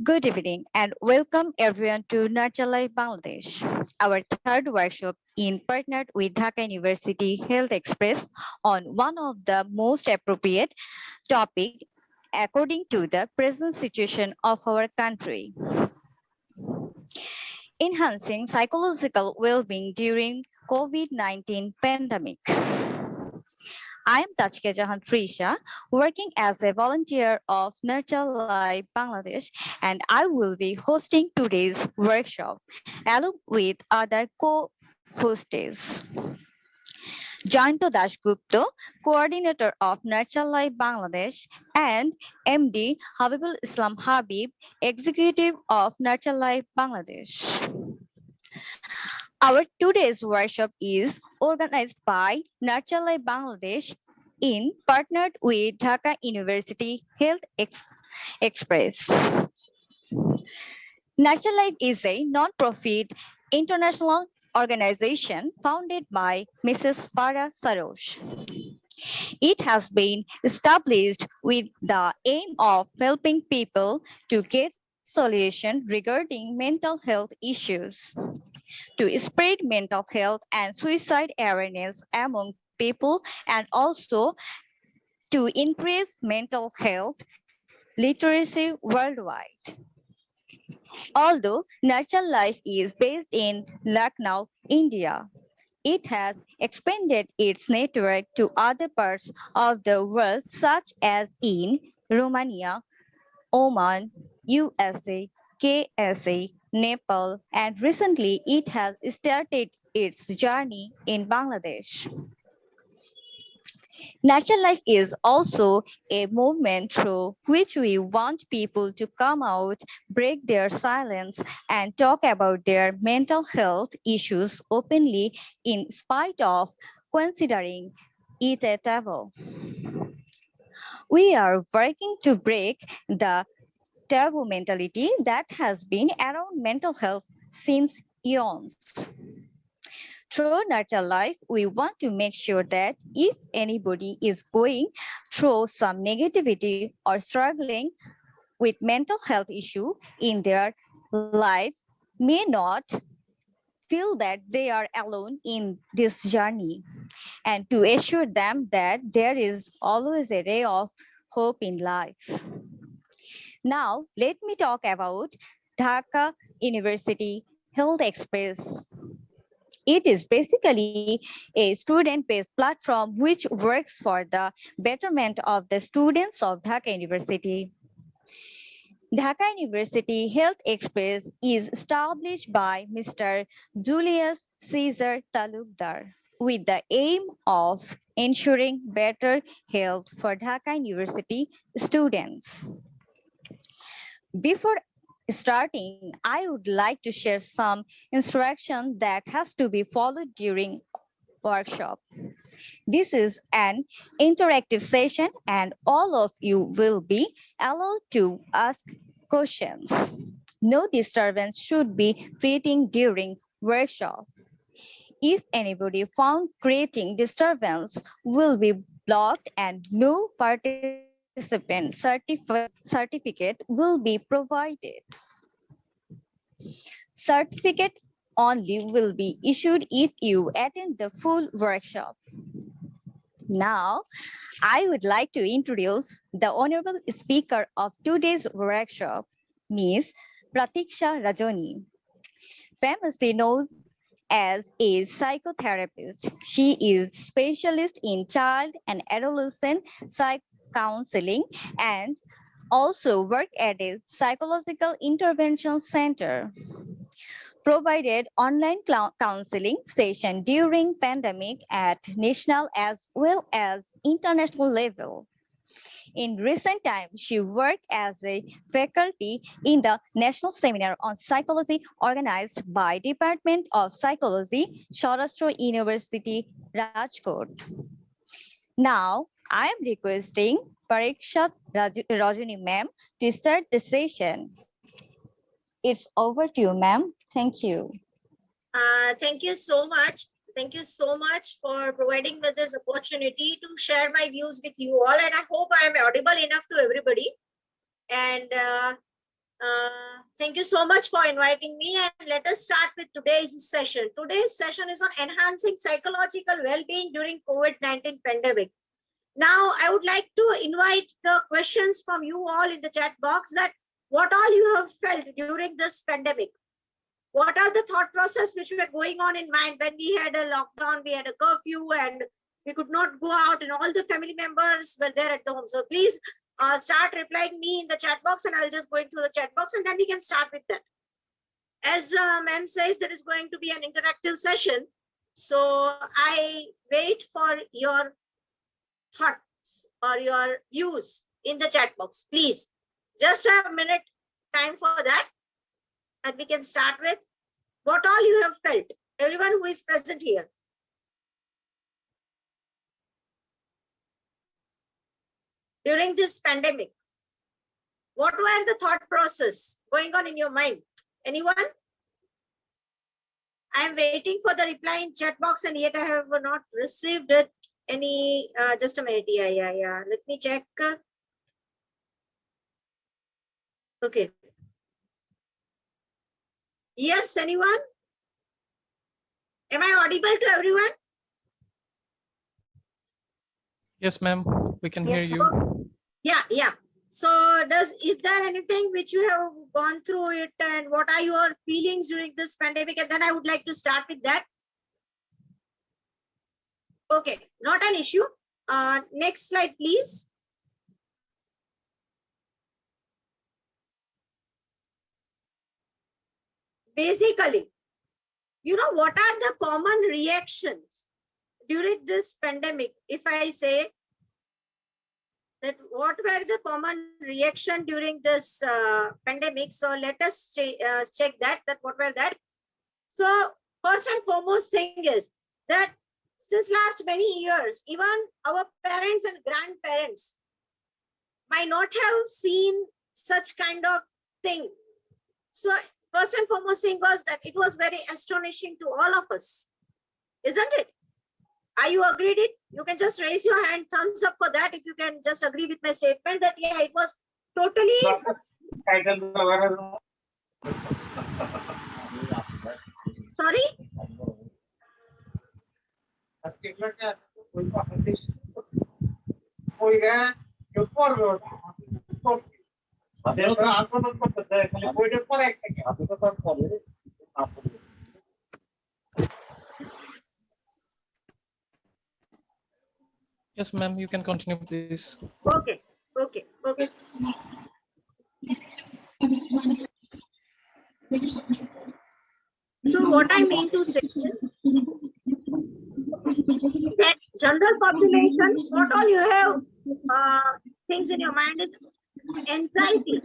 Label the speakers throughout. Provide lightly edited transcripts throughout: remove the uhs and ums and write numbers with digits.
Speaker 1: Good evening and welcome everyone to Nurture Bangladesh, our third workshop in partnered with Dhaka University Health Express on one of the most appropriate topic according to the present situation of our country. Enhancing psychological well-being during COVID-19 pandemic. I am Tachke Jahan Trisha, working as a volunteer of Nurture Life Bangladesh, and I will be hosting today's workshop along with other co-hosts. Jayanto Dashgupta, coordinator of Nurture Life Bangladesh, and MD Habibul Islam Habib, executive of Nurture Life Bangladesh. Our today's workshop is organized by Nurture Life Bangladesh in partnered with Dhaka University Health Express. Nurture Life is a non-profit international organization founded by Mrs. Farah Sarosh. It has been established with the aim of helping people to get solutions regarding mental health issues, to spread mental health and suicide awareness among people, and also to increase mental health literacy worldwide. Although Nurture Life is based in Lucknow, India, it has expanded its network to other parts of the world, such as in Romania, Oman, USA, KSA, Nepal, and recently it has started its journey in Bangladesh. Natural life is also a movement through which we want people to come out, break their silence, and talk about their mental health issues openly in spite of considering it a taboo. We are working to break the taboo mentality that has been around mental health since eons. Through Nurture Life, we want to make sure that if anybody is going through some negativity or struggling with mental health issue in their life, may not feel that they are alone in this journey, and to assure them that there is always a ray of hope in life. Now, let me talk about Dhaka University Health Express. It is basically a student-based platform which works for the betterment of the students of Dhaka University. Dhaka University Health Express is established by Mr. Julius Caesar Talukdar with the aim of ensuring better health for Dhaka University students. Before starting, I would like to share some instruction that has to be followed during workshop. This is an interactive session and all of you will be allowed to ask questions. No disturbance should be creating during workshop. If anybody found creating disturbance will be blocked and no certificate will be provided. Certificate only will be issued if you attend the full workshop. Now, I would like to introduce the honorable speaker of today's workshop, Ms. Pratiksha Rajoni, famously known as a psychotherapist. She is specialist in child and adolescent psych counseling and also work at a psychological intervention center. Provided online counseling session during pandemic at national as well as international level. In recent times, she worked as a faculty in the National Seminar on Psychology organized by Department of Psychology, Saurashtra University, Rajkot. Now, I am requesting Parikshat Rajani ma'am to start the session. It's over to you, ma'am. Thank you.
Speaker 2: Thank you so much. Thank you so much for providing me this opportunity to share my views with you all. And I hope I am audible enough to everybody. And Thank you so much for inviting me, and let us start with today's session. Today's session is on enhancing psychological well-being during COVID-19 pandemic. Now, I would like to invite the questions from you all in the chat box, that what all you have felt during this pandemic. What are the thought process which were going on in mind when we had a lockdown, we had a curfew, and we could not go out, and all the family members were there at home. So please start replying me in the chat box, and I'll just go into the chat box, and then we can start with that. As ma'am says, there is going to be an interactive session. So I wait for your thoughts or your views in the chat box. Please, just a minute time for that, and we can start with what all you have felt, everyone who is present here. During this pandemic, what were the thought process going on in your mind? Anyone? I am waiting for the reply in chat box, and yet I have not received it. Any, just a minute. Yeah. Let me check. Okay. Yes, anyone? Am I audible to everyone?
Speaker 3: Yes, ma'am. We can hear you.
Speaker 2: Yeah. So is there anything which you have gone through it, and what are your feelings during this pandemic? And then I would like to start with that. Okay, not an issue. Next slide, please. Basically, you know, what are the common reactions during this pandemic? If I say that what were the common reaction during this pandemic, so let us check that what were that. So first and foremost thing is that since last many years, even our parents and grandparents might not have seen such kind of thing. So first and foremost thing was that it was very astonishing to all of us, isn't it? Are you agreed it? You can just raise your hand, thumbs up for that if you can just agree with my statement that yeah, it was totally. Sorry?
Speaker 3: Yes, ma'am. You can continue, please.
Speaker 2: Okay. So what I mean to say is that general population, what all you have things in your mind is anxiety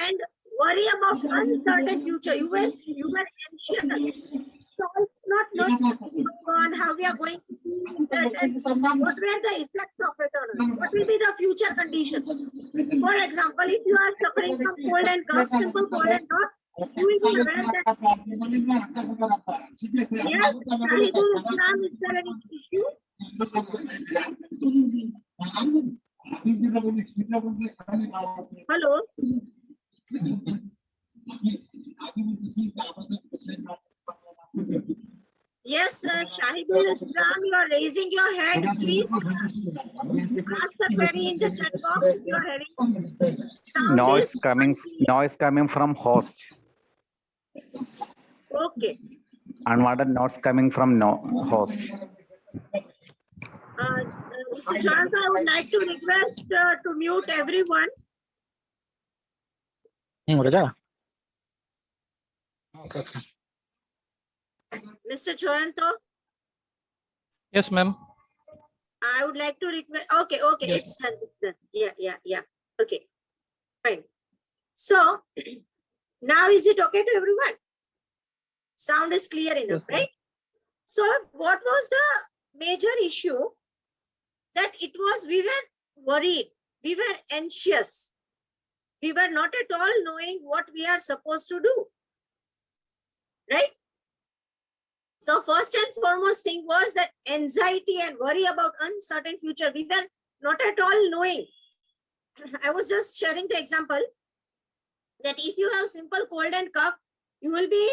Speaker 2: and worry about uncertain future. You were anxious. So it's not on how we are going to do that, and what were the effects of it on us? What will be the future conditions? For example, if you are suffering from cold and cough, simple cold and cough, you will be aware that yes, Shahidul Islam, is there any issue? Hello? Yes, Shahidul Islam, you are raising your hand. Please ask the query in the chat box if you are having sound.
Speaker 4: Noise coming from host.
Speaker 2: Okay.
Speaker 4: Unwanted noise coming from host.
Speaker 2: Mr. Charles, I would like to request to mute everyone.
Speaker 5: Okay.
Speaker 2: Mr. Joyanto,
Speaker 3: Yes, ma'am.
Speaker 2: I would like to request. Okay,
Speaker 3: Yes.
Speaker 2: it's done. Yeah. Okay, fine. So now is it okay to everyone? Sound is clear enough,
Speaker 3: Yes, ma'am.
Speaker 2: right? So what was the major issue? That it was, we were worried, we were anxious, we were not at all knowing what we are supposed to do, right? So first and foremost thing was that anxiety and worry about uncertain future. We were not at all knowing I was just sharing the example that if you have simple cold and cough, you will be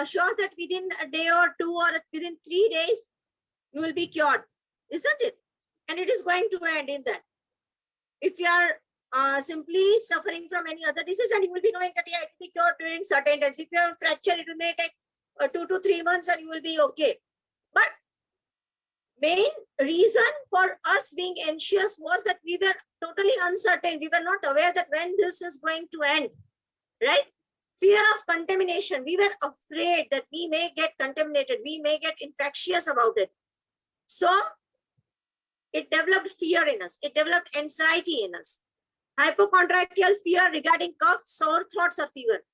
Speaker 2: sure that within a day or two or within 3 days, you will be cured, isn't it? And it is going to end in that. If you are simply suffering from any other disease, and you will be knowing that yeah, it will be cured during certain times. If you have a fracture, it may take 2 to 3 months and you will be okay. But main reason for us being anxious was that we were totally uncertain. We were not aware that when this is going to end, right? Fear of contamination. We were afraid that we may get contaminated. We may get infectious about it. So it developed fear in us. It developed anxiety in us. Hypochondriacal fear regarding cough, sore throats, or fever.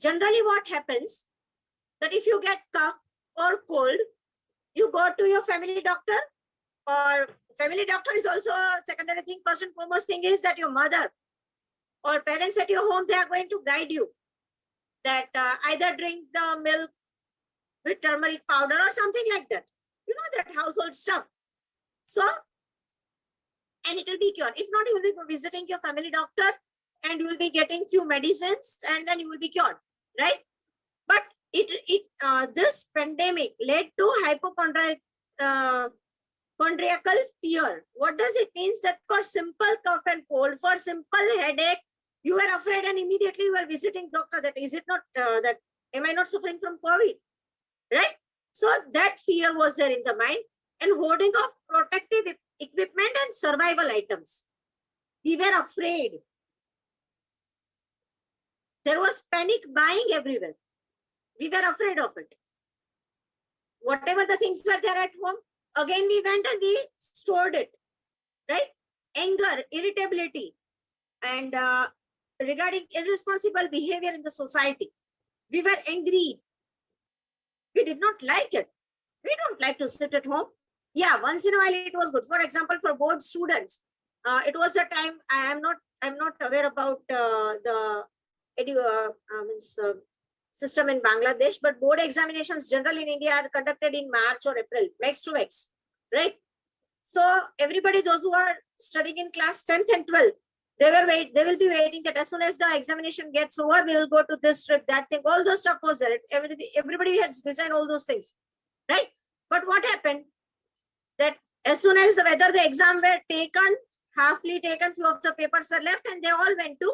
Speaker 2: Generally what happens that if you get cough or cold, you go to your family doctor, or family doctor is also a secondary thing. First and foremost thing is that your mother or parents at your home, they are going to guide you that either drink the milk with turmeric powder or something like that. You know, that household stuff. So, and it will be cured. If not, you will be visiting your family doctor and you will be getting few medicines and then you will be cured, right? But this pandemic led to hypochondriacal fear. What does it mean? That for simple cough and cold, for simple headache, you were afraid and immediately you were visiting doctor. That is it not that am I not suffering from COVID, right? So that fear was there in the mind, and hoarding of protective equipment and survival items. We were afraid. There was panic buying everywhere. We were afraid of it. Whatever the things were there at home, again we went and we stored it, right? Anger, irritability, and regarding irresponsible behavior in the society. We were angry. We did not like it. We don't like to sit at home. Yeah, once in a while it was good. For example, for board students, it was a time. I'm not aware about the system in Bangladesh, but board examinations generally in India are conducted in March or April, max to max, right? So everybody, those who are studying in class 10th and 12th, they will be waiting that as soon as the examination gets over, we will go to this trip, that thing, all those stuff was there. Everybody has designed all those things, right? But what happened? That as soon as whether the exam were taken, halfly taken, few of the papers were left, and they all went to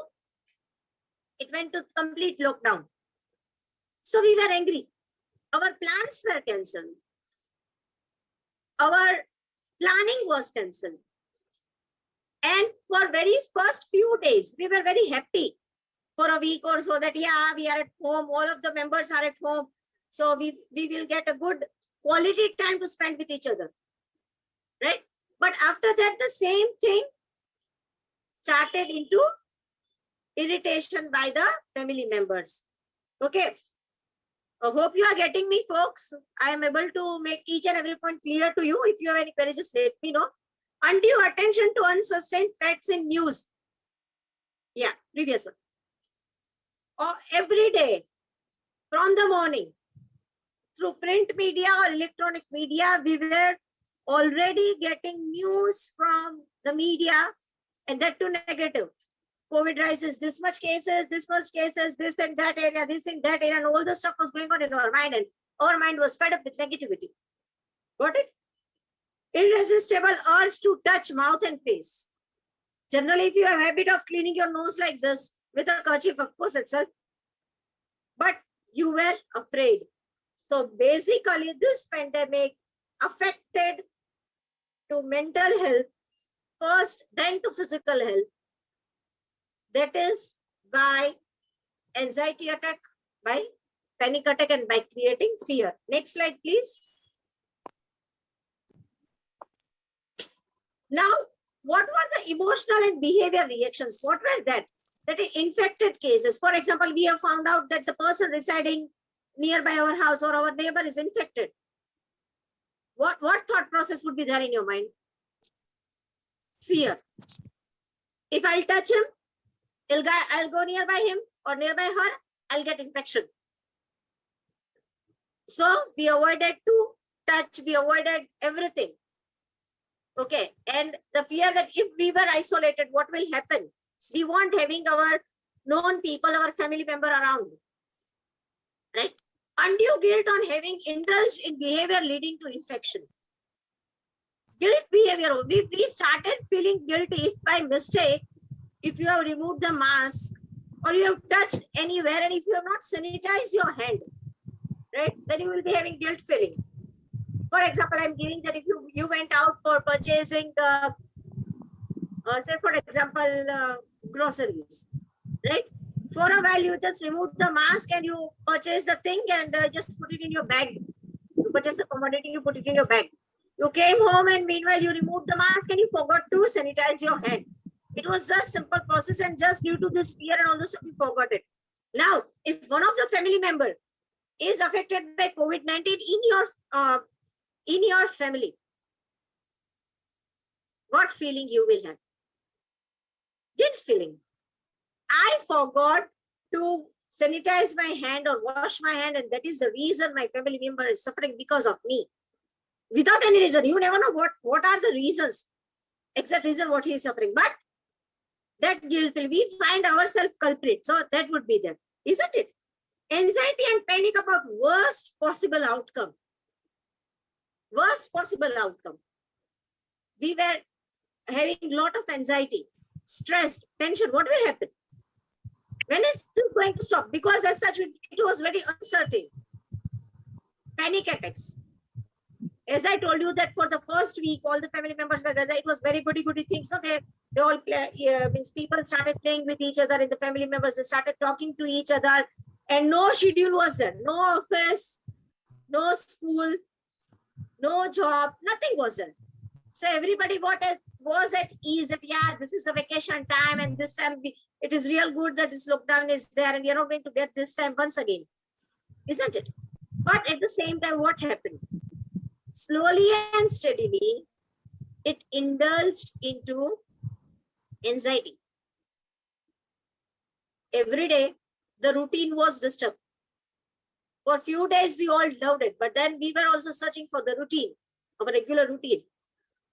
Speaker 2: complete lockdown. So we were angry. Our plans were cancelled. Our planning was cancelled. And for very first few days, we were very happy for a week or so that, yeah, we are at home. All of the members are at home. So we will get a good quality time to spend with each other, right? But after that, the same thing started into irritation by the family members. Okay. I hope you are getting me, folks. I am able to make each and every point clear to you. If you have any queries, just let me know. Undue attention to unsustained facts in news. Yeah, previous one. Every day, from the morning, through print media or electronic media, we were already getting news from the media, and that too negative. COVID rises, this much cases, this in that area, this in that area, and all the stuff was going on in our mind, and our mind was fed up with negativity. Got it? Irresistible urge to touch mouth and face. Generally, if you have a habit of cleaning your nose like this with a kerchief, of course, itself, but you were afraid. So basically, this pandemic affected to mental health first, then to physical health. That is by anxiety attack, by panic attack, and by creating fear. Next slide, please. Now, what were the emotional and behavior reactions? What were that? That is infected cases. For example, we have found out that the person residing nearby our house or our neighbor is infected. What thought process would be there in your mind? Fear. If I'll touch him, I'll go nearby him or nearby her, I'll get infection. So we avoided to touch, we avoided everything. Okay. And the fear that if we were isolated, what will happen? We want having our known people, our family member around. Right? Undue guilt on having indulged in behavior leading to infection. Guilt behavior. We started feeling guilty if by mistake, if you have removed the mask or you have touched anywhere and if you have not sanitized your hand, right, then you will be having guilt feeling. For example, I'm giving that if you went out for purchasing, say for example, groceries, right? For a while, you just remove the mask and you purchase the thing and just put it in your bag. You purchase the commodity, you put it in your bag. You came home and meanwhile you removed the mask and you forgot to sanitize your hand. It was just simple process and just due to this fear and all this, we forgot it. Now, if one of the family member is affected by COVID-19 in your family, what feeling you will have? Guilt feeling. I forgot to sanitize my hand or wash my hand, and that is the reason my family member is suffering because of me. Without any reason, you never know what are the reasons, exact reason what he is suffering. But that guilt will, we find ourselves culprit. So that would be there, isn't it? Anxiety and panic about worst possible outcome. Worst possible outcome. We were having a lot of anxiety, stress, tension. What will happen? When is this going to stop? Because as such, it was very uncertain. Panic attacks. As I told you that for the first week, all the family members were there. It was very goody things. So they all play, means people started playing with each other and the family members, they started talking to each other and no schedule was there. No office, no school, no job, nothing was there. So everybody was at ease that, yeah, this is the vacation time and this time it is real good that this lockdown is there and we are not going to get this time once again, isn't it? But at the same time, what happened? Slowly and steadily, it indulged into anxiety. Every day, the routine was disturbed. For a few days, we all loved it, but then we were also searching for the routine, of a regular routine.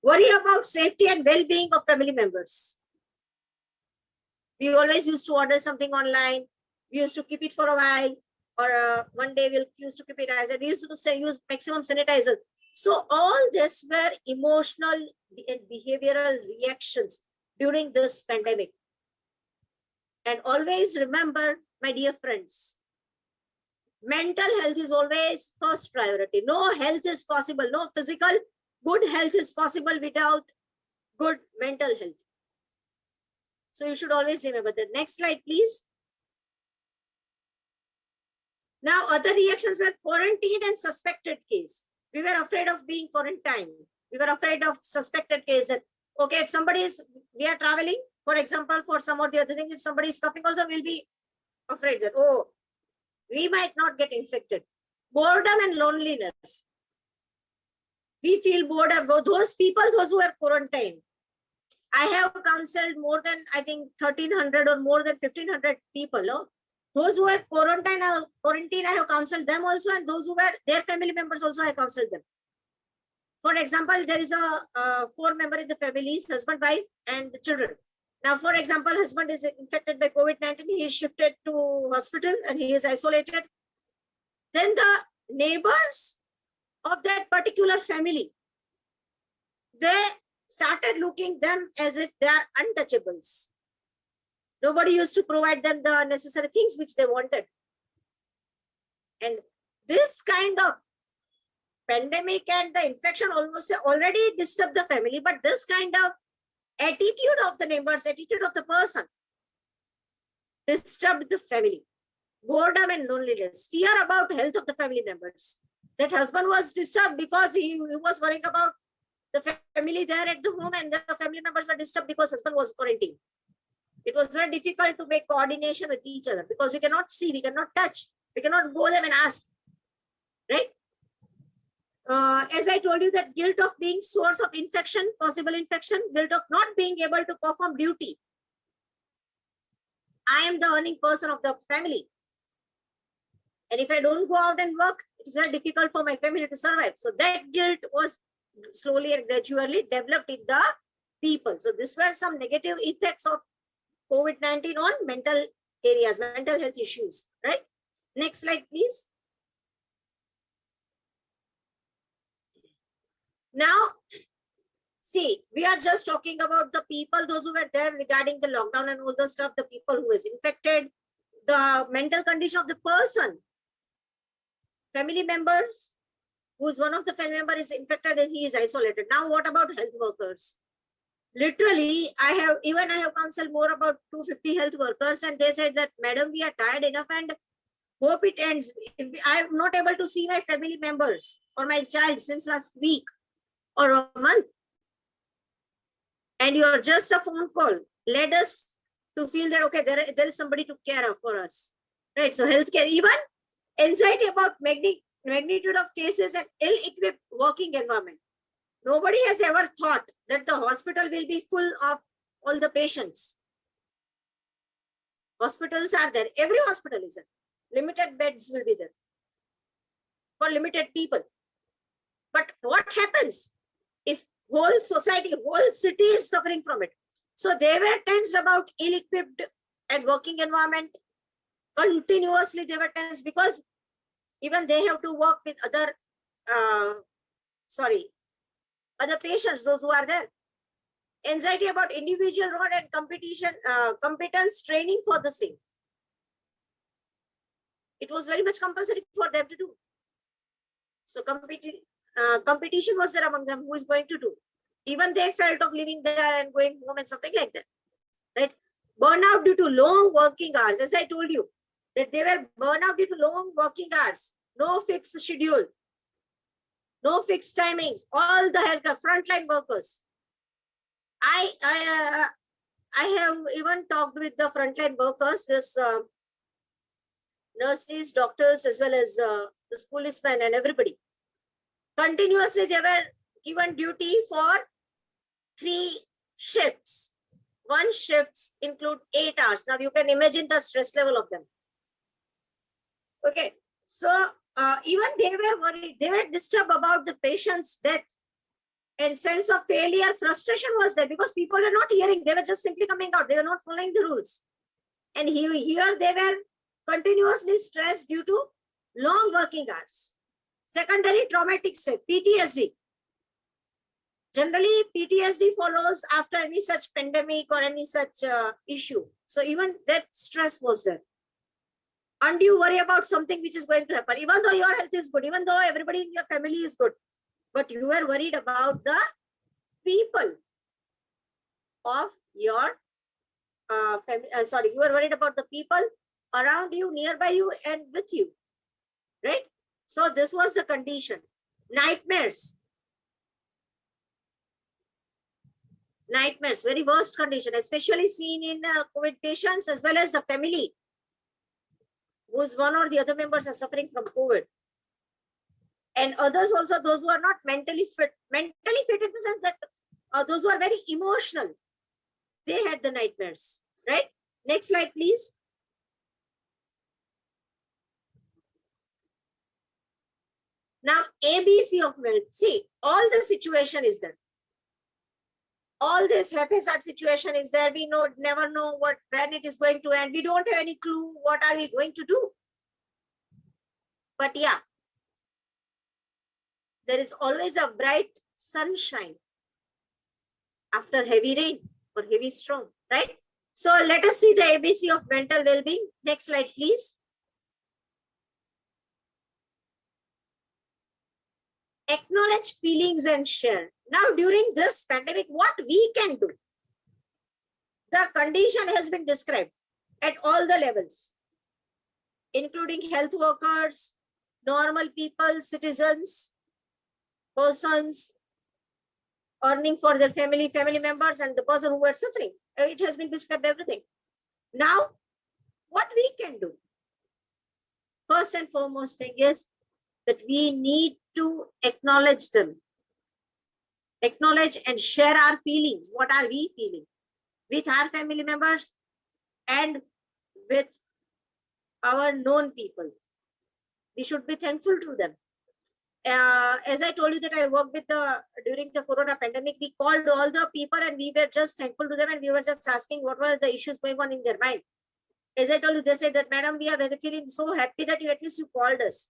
Speaker 2: Worry about safety and well-being of family members. We always used to order something online. We used to keep it for a while, or one day we'll used to keep it as we used to say use maximum sanitizer. So all this were emotional and behavioral reactions during this pandemic. And always remember, my dear friends, mental health is always first priority. No health is possible. No physical good health is possible without good mental health. So you should always remember that. Next slide, please. Now, other reactions were quarantined and suspected case. We were afraid of being quarantined. We were afraid of suspected case that, okay, if somebody is, we are traveling, for example, for some or the other thing, if somebody is coughing also, we'll be afraid that, oh, we might not get infected. Boredom and loneliness. We feel bored about those people, those who are quarantined. I have counseled more than, I think, 1,300 or more than 1,500 people. No? Those who are quarantined, I have counseled them also, and those who were their family members also, I counseled them. For example, there is a 4 member in the families, husband, wife, and the children. Now, for example, husband is infected by COVID-19. He is shifted to hospital and he is isolated. Then the neighbors of that particular family, they started looking them as if they are untouchables. Nobody used to provide them the necessary things which they wanted. And this kind of pandemic and the infection almost already disturbed the family, but this kind of attitude of the neighbors, attitude of the person disturbed the family. Boredom and loneliness, fear about health of the family members. That husband was disturbed because he was worrying about the family there at the home, and the family members were disturbed because husband was quarantined. It was very difficult to make coordination with each other because we cannot see, we cannot touch, we cannot go them and ask, right? As I told you, that guilt of being source of infection, possible infection, guilt of not being able to perform duty. I am the earning person of the family. And if I don't go out and work, it's very difficult for my family to survive. So that guilt was slowly and gradually developed in the people. So these were some negative effects of COVID-19 on mental areas, mental health issues, right? Next slide, please. Now, see, we are just talking about the people, those who were there regarding the lockdown and all the stuff, the people who is infected, the mental condition of the person, family members, who's one of the family member is infected and he is isolated. Now, what about health workers? Literally, I have counseled more about 250 health workers, and they said that, madam, we are tired enough and hope it ends. I am not able to see my family members or my child since last week or a month. And you are just a phone call led us to feel that, okay, there is somebody to care for us, right? So healthcare, even anxiety about magnitude of cases and ill-equipped working environment. Nobody has ever thought that the hospital will be full of all the patients. Hospitals are there. Every hospital is there. Limited beds will be there for limited people. But what happens if whole society, whole city is suffering from it? So they were tensed about ill-equipped and working environment. Continuously they were tensed because even they have to work with other patients, those who are there. Anxiety about individual role and competence training for the same. It was very much compulsory for them to do. So competition was there among them, who is going to do. Even they felt of living there and going home and something like that, right? Burnout due to long working hours. As I told you, that they were burnout due to long working hours, no fixed schedule, no fixed timings, all the healthcare frontline workers. I have even talked with the frontline workers, this nurses, doctors, as well as this policemen and everybody. Continuously, they were given duty for 3 shifts. One shift include 8 hours. Now you can imagine the stress level of them. Okay, so even they were worried, they were disturbed about the patient's death, and sense of failure, frustration was there because people were not hearing. They were just simply coming out. They were not following the rules. And here they were continuously stressed due to long working hours. Secondary traumatic stress, PTSD. Generally, PTSD follows after any such pandemic or any such issue. So even that stress was there. Undue worry about something which is going to happen, even though your health is good, even though everybody in your family is good, but you were worried about the people of your family. You were worried about the people around you, nearby you, and with you, right? So this was the condition. Nightmares. Nightmares, very worst condition, especially seen in COVID patients as well as the family whose one or the other members are suffering from COVID. And others also, those who are not mentally fit in the sense that those who are very emotional, they had the nightmares, right? Next slide, please. Now, ABC of mental. See, all the situation is there. All this haphazard situation is there. We never know when it is going to end. We don't have any clue what are we going to do. But yeah, there is always a bright sunshine after heavy rain or heavy storm, right? So let us see the ABC of mental well-being. Next slide, please. Acknowledge feelings and share. Now, during this pandemic, what we can do? The condition has been described at all the levels, including health workers, normal people, citizens, persons earning for their family members, and the person who were suffering. It has been described everything. Now, what we can do? First and foremost thing is that we need to acknowledge them. Acknowledge and share our feelings. What are we feeling with our family members and with our known people? We should be thankful to them. as I told you that I worked with during the Corona pandemic, we called all the people and we were just thankful to them and we were just asking what were the issues going on in their mind. As I told you, they said that, madam, we are very feeling so happy that you at least you called us.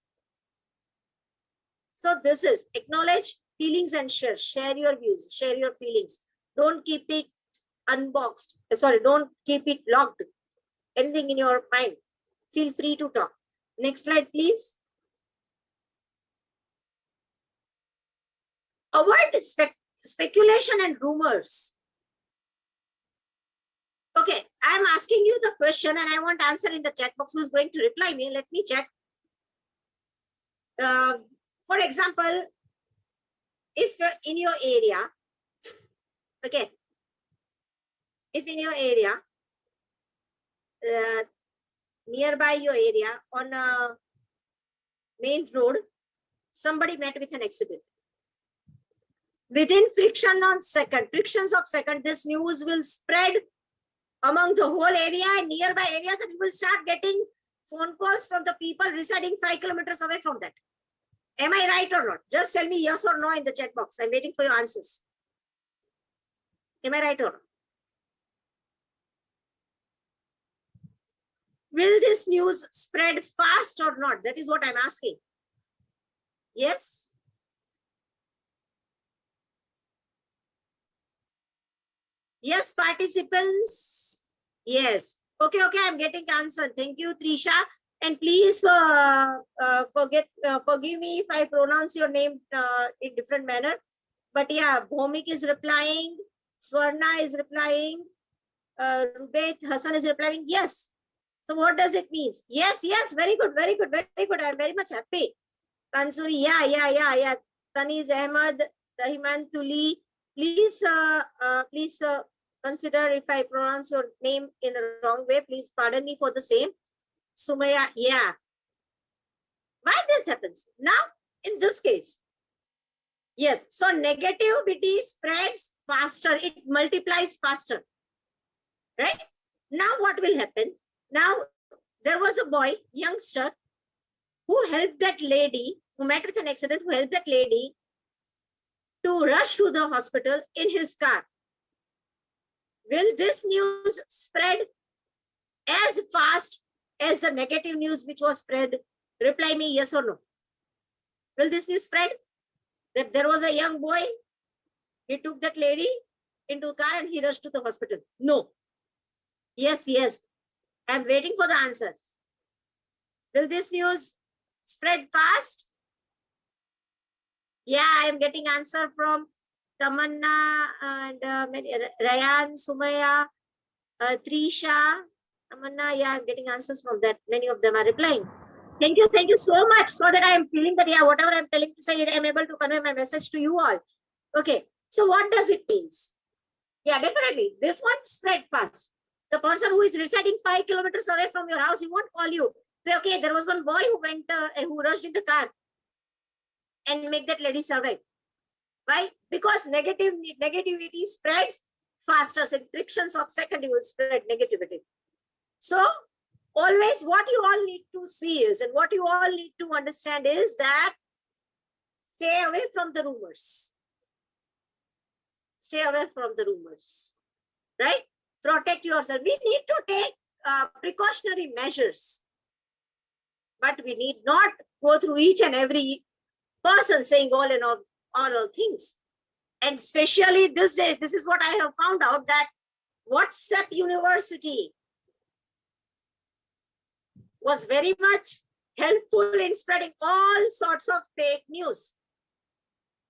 Speaker 2: So this is acknowledge feelings and share your views, share your feelings. Don't keep it unboxed. Sorry, don't keep it locked. Anything in your mind, feel free to talk. Next slide, please. Avoid speculation and rumors. Okay, I'm asking you the question and I want answer in the chat box. Who's going to reply me? Let me check. For example, if in your area, okay, if in your area, nearby your area on a main road, somebody met with an accident. Within frictions of second, this news will spread among the whole area and nearby areas, and you will start getting phone calls from the people residing 5 kilometers away from that. Am I right or not? Just tell me yes or no in the chat box. I'm waiting for your answers. Am I right or not? Will this news spread fast or not? That is what I'm asking. Yes? Yes, participants? Yes. Okay, I'm getting answer. Thank you, Trisha. And please forgive me if I pronounce your name in different manner. But yeah, Bhomik is replying. Swarna is replying. Rubet Hassan is replying. Yes. So what does it mean? Yes. Very good. I'm very much happy. Kansuri, yeah. Taniz Ahmad, Dahiman Tuli. Please consider if I pronounce your name in a wrong way. Please pardon me for the same. Sumaya, yeah. Why this happens? Now, in this case, yes. So negativity spreads faster. It multiplies faster. Right? Now what will happen? Now, there was a boy, youngster, who helped that lady, who met with an accident, who helped that lady to rush to the hospital in his car. Will this news spread as fast as the negative news which was spread? Reply me yes or no. Will this news spread? That there was a young boy, he took that lady into a car and he rushed to the hospital. No. Yes. I'm waiting for the answers. Will this news spread fast? Yeah, I am getting answer from Tamanna and Rayan, Sumaya, Trisha, Tamanna. Yeah, I'm getting answers from that. Many of them are replying. Thank you so much. So that I am feeling that, yeah, whatever I'm telling to say, I'm able to convey my message to you all. Okay, so what does it mean? Yeah, definitely. This one spread fast. The person who is residing 5 kilometers away from your house, he won't call you. Say, okay, there was one boy who went, who rushed in the car and make that lady survive. Why? Because negativity spreads faster. So in frictions of second, you will spread negativity. So always what you all need to see is, and what you all need to understand is that stay away from the rumors. Stay away from the rumors, right? Protect yourself. We need to take precautionary measures, but we need not go through each and every person saying all things. And especially these days, this is what I have found out, that WhatsApp University was very much helpful in spreading all sorts of fake news.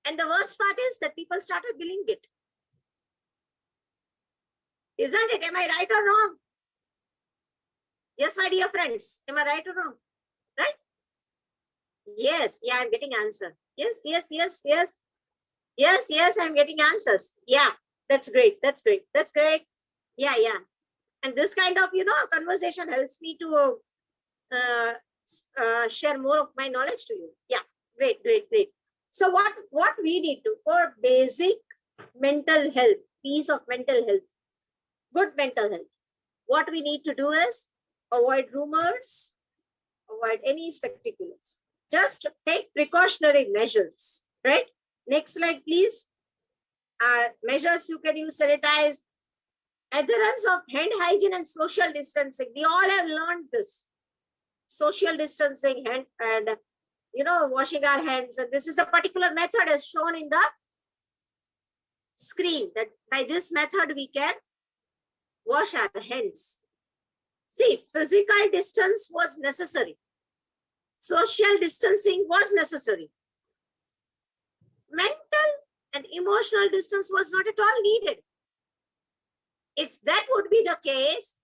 Speaker 2: And the worst part is that people started believing it. Isn't it? Am I right or wrong? Yes, my dear friends. Am I right or wrong? Right? Yes. Yeah, I'm getting answer. Yes. Yes, I'm getting answers. Yeah, that's great. Yeah. And this kind of, conversation helps me to share more of my knowledge to you. Yeah, great. So what we need to, for basic mental health, peace of mental health, good mental health, what we need to do is avoid rumors, avoid any spectaculars. just take precautionary measures, right? Next slide, please. Measures you can use: sanitize, adherence of hand hygiene and social distancing. We all have learned this. Social distancing and washing our hands. And this is the particular method as shown in the screen, that by this method we can wash our hands. See, physical distance was necessary. Social distancing was necessary. Mental and emotional distance was not at all needed. If that would be the case,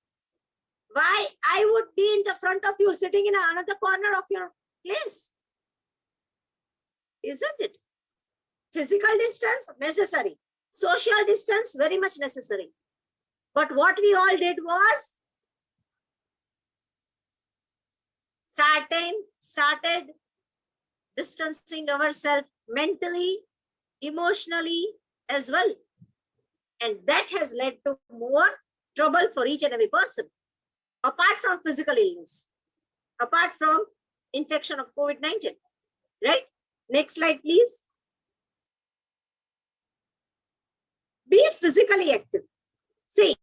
Speaker 2: why I would be in the front of you sitting in another corner of your place? Isn't it? Physical distance, necessary. Social distance, very much necessary. But what we all did was started distancing ourselves mentally, emotionally as well. And that has led to more trouble for each and every person, apart from physical illness, apart from infection of COVID-19, right? Next slide, please. Be physically active. See,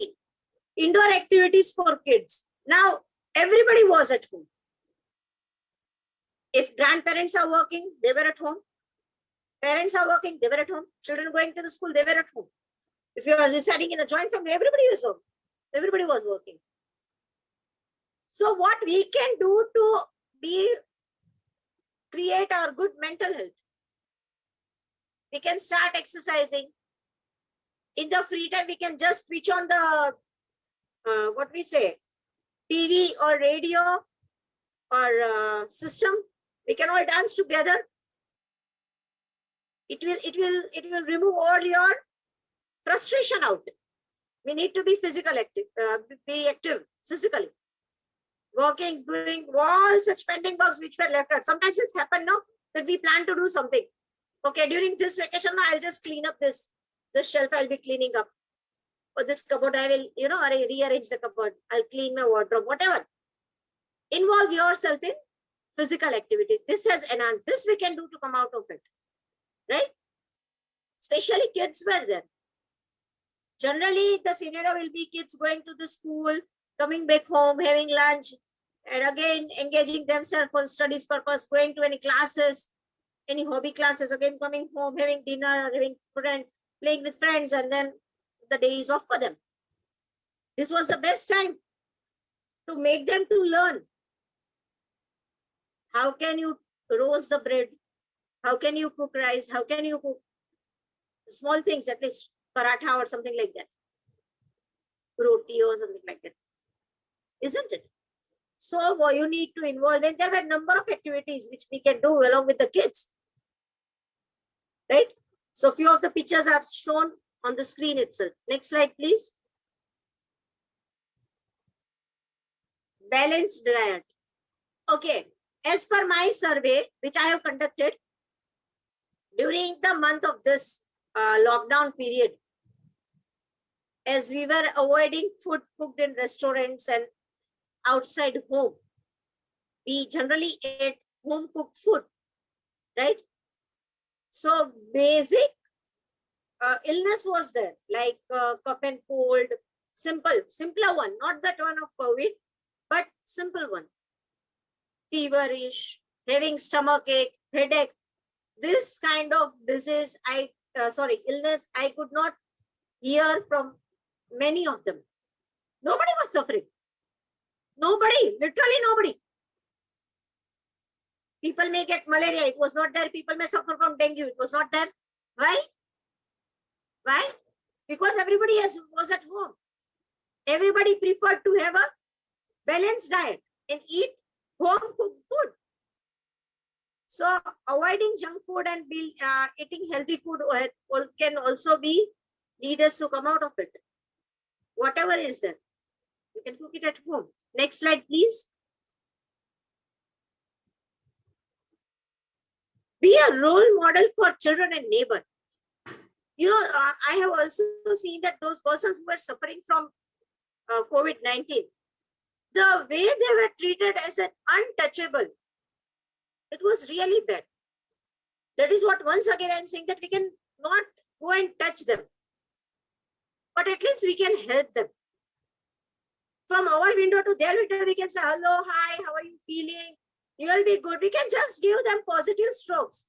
Speaker 2: indoor activities for kids. Now, everybody was at home. If grandparents are working, they were at home. Parents are working, they were at home. Children going to the school, they were at home. If you are residing in a joint family, everybody was home. Everybody was working. So what we can do to create our good mental health? We can start exercising. In the free time, we can just switch on the, TV or radio or system. We can all dance together. It will remove all your frustration out. We need to be be active physically. Working, doing all such pending works which were left out. Sometimes it's happened now that we plan to do something. Okay, during this vacation, I'll just clean up this shelf. I'll be cleaning up. Or this cupboard, I will, rearrange the cupboard. I'll clean my wardrobe, whatever. Involve yourself in physical activity. This has enhanced. This we can do to come out of it, right? Especially kids were there. Generally, the scenario will be kids going to the school, coming back home, having lunch, and again engaging themselves for studies purpose, going to any classes, any hobby classes, again coming home, having dinner, having playing with friends, and then the day is off for them. This was the best time to make them to learn. How can you roast the bread? How can you cook rice? How can you cook small things, at least paratha or something like that? Roti or something like that. Isn't it? So you need to involve, and there were a number of activities which we can do along with the kids. Right? So few of the pictures are shown on the screen itself. Next slide, please. Balanced diet. Okay. As per my survey, which I have conducted during the month of this lockdown period, as we were avoiding food cooked in restaurants and outside home, we generally ate home cooked food, right? So basic illness was there, like cough and cold, simpler one, not that one of COVID, but simple one. Feverish, having stomach ache, headache, this kind of disease, illness, I could not hear from many of them. Nobody was suffering. Nobody, literally nobody. People may get malaria, it was not there. People may suffer from dengue, it was not there. Why? Why? Because everybody was at home. Everybody preferred to have a balanced diet and eat home cooked food. So avoiding junk food and eating healthy food can also be lead us to come out of it. Whatever is there, you can cook it at home. Next slide, please. Be a role model for children and neighbor. I have also seen that those persons who were suffering from COVID-19, the way they were treated as an untouchable, It was really bad. That is what once again I'm saying, that we can not go and touch them, but at least we can help them. From our window to their window, we can say, hello, hi, how are you feeling? You will be good. We can just give them positive strokes.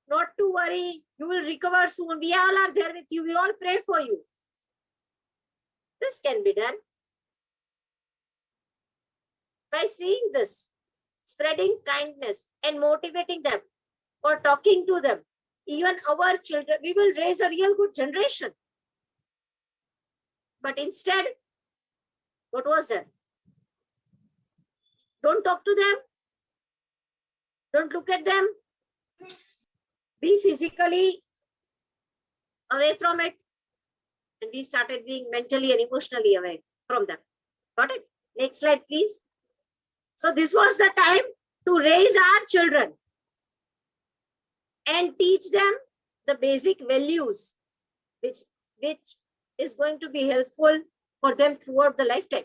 Speaker 2: Not to worry, you will recover soon. We all are there with you. We all pray for you. This can be done. By seeing this, spreading kindness and motivating them or talking to them, even our children, we will raise a real good generation. But instead, what was that? Don't talk to them. Don't look at them. Be physically away from it. And we started being mentally and emotionally away from them. Got it? Next slide, please. So this was the time to raise our children and teach them the basic values, which is going to be helpful for them throughout the lifetime.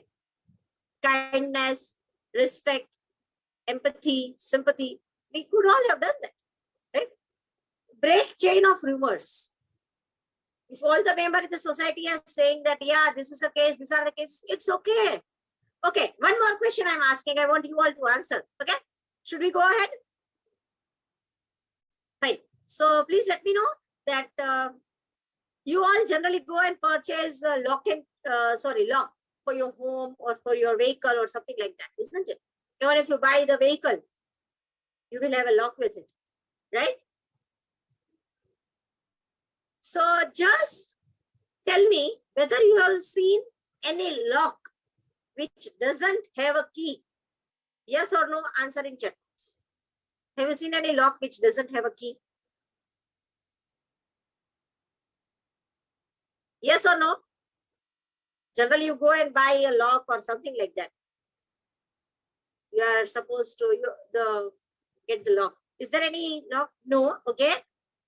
Speaker 2: Kindness, respect, empathy, sympathy. We could all have done that, right? Break chain of rumors. If all the members of the society are saying that, yeah, this is the case, these are the cases, it's okay. Okay, one more question I'm asking. I want you all to answer. Okay, should we go ahead? Fine. So please let me know that you all generally go and purchase lock for your home or for your vehicle or something like that, isn't it? Even if you buy the vehicle, you will have a lock with it, right? So just tell me whether you have seen any lock which doesn't have a key. Yes or no, answer in chat box. Have you seen any lock which doesn't have a key? Yes or no? Generally, you go and buy a lock or something like that. You are supposed to get the lock. Is there any lock? No. Okay.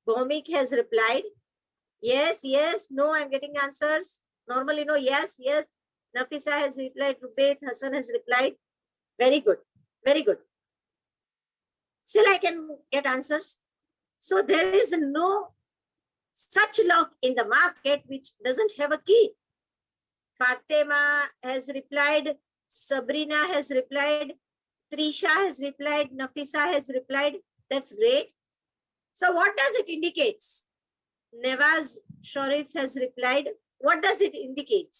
Speaker 2: Bhomik has replied. Yes, yes, no, I'm getting answers. Normally, no, yes, yes. Nafisa has replied. Rubaid Hassan has replied. Very good. Very good. Still, I can get answers. So there is no such lock in the market which doesn't have a key. Fatima has replied. Sabrina has replied. Trisha has replied. Nafisa has replied. That's great. So what does it indicate? Nevaz Sharif has replied. What does it indicate?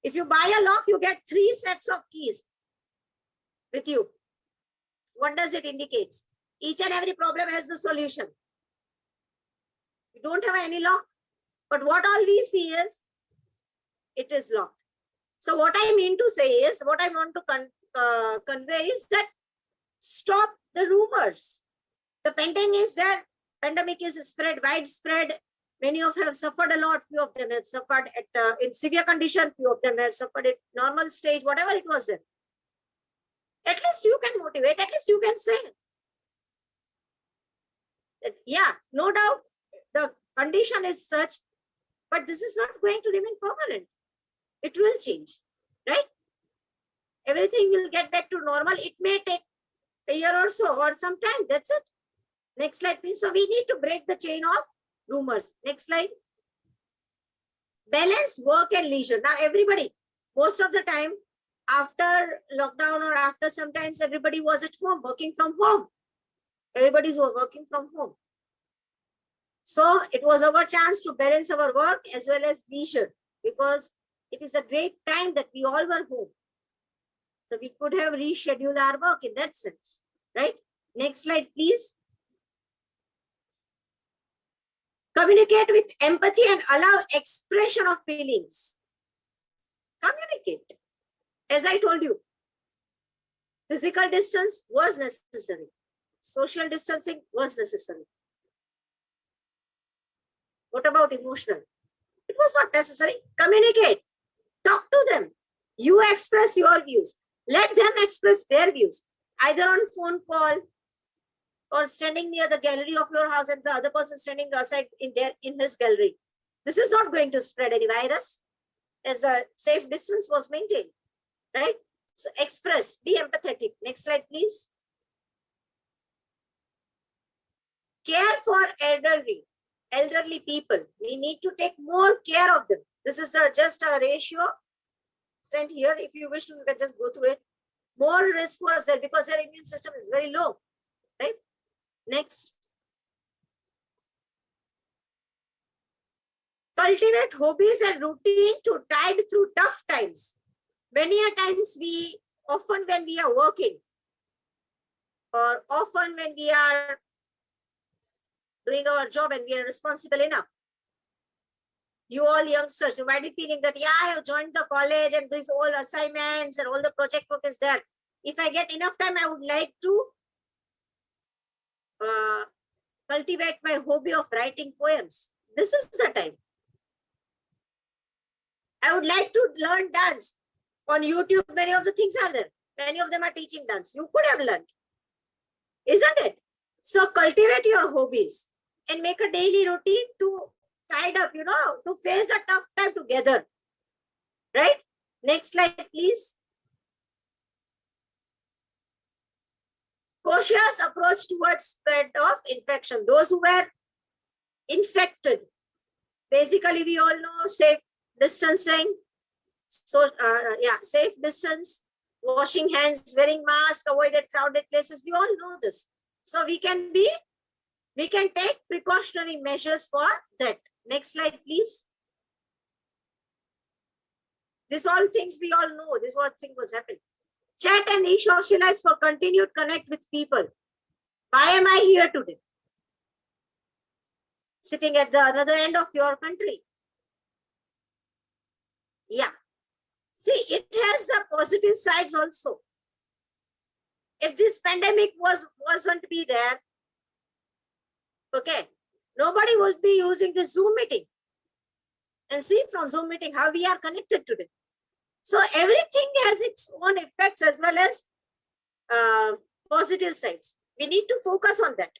Speaker 2: If you buy a lock, you get 3 sets of keys with you. What does it indicate? Each and every problem has the solution. You don't have any lock, but what all we see is it is locked. So what I mean to say is, what I want to convey is that stop the rumors. The pending is that pandemic is spread, widespread. Many of have suffered a lot. Few of them have suffered in severe condition. Few of them have suffered at normal stage, whatever it was there. At least you can motivate. At least you can say that, yeah, no doubt the condition is such, but this is not going to remain permanent. It will change, right? Everything will get back to normal. It may take a year or so or some time. That's it. Next slide, please. So we need to break the chain of rumors. Next slide. Balance work and leisure. Now everybody, most of the time after lockdown or after sometimes everybody was at home, working from home. Everybody's working from home. So it was our chance to balance our work as well as leisure, because it is a great time that we all were home. So we could have rescheduled our work in that sense, right? Next slide, please. Communicate with empathy and allow expression of feelings. Communicate. As I told you, physical distance was necessary. Social distancing was necessary. What about emotional? It was not necessary. Communicate. Talk to them. You express your views. Let them express their views, either on phone call or standing near the gallery of your house and the other person standing outside in his gallery. This is not going to spread any virus as the safe distance was maintained, right? So express, be empathetic. Next slide, please. care for elderly people. We need to take more care of them. This is just a ratio sent here. If you wish to, you can just go through it. More risk was there because their immune system is very low, right? Next. Cultivate hobbies and routine to tide through tough times. Many a times often when we are working, or often when we are doing our job and we are responsible enough, you all youngsters, you might be feeling that, yeah, I have joined the college and these all assignments and all the project work is there. If I get enough time, I would like to cultivate my hobby of writing poems. This is the time. I would like to learn dance. On YouTube, many of the things are there. Many of them are teaching dance. You could have learned, isn't it? So cultivate your hobbies and make a daily routine to tide up, to face a tough time together, right? Next slide, please. Cautious approach towards spread of infection. Those who were infected, basically we all know safe distancing. So safe distance, washing hands, wearing mask, avoided crowded places. We all know this. So we can take precautionary measures for that. Next slide, please. These all things we all know. This is what thing was happening. Chat and re-socialize for continued connect with people. Why am I here today? Sitting at the other end of your country. Yeah. See, it has the positive sides also. If this pandemic wasn't be there, okay, nobody would be using the Zoom meeting. And see from Zoom meeting how we are connected today. So everything has its own effects as well as positive sides. We need to focus on that.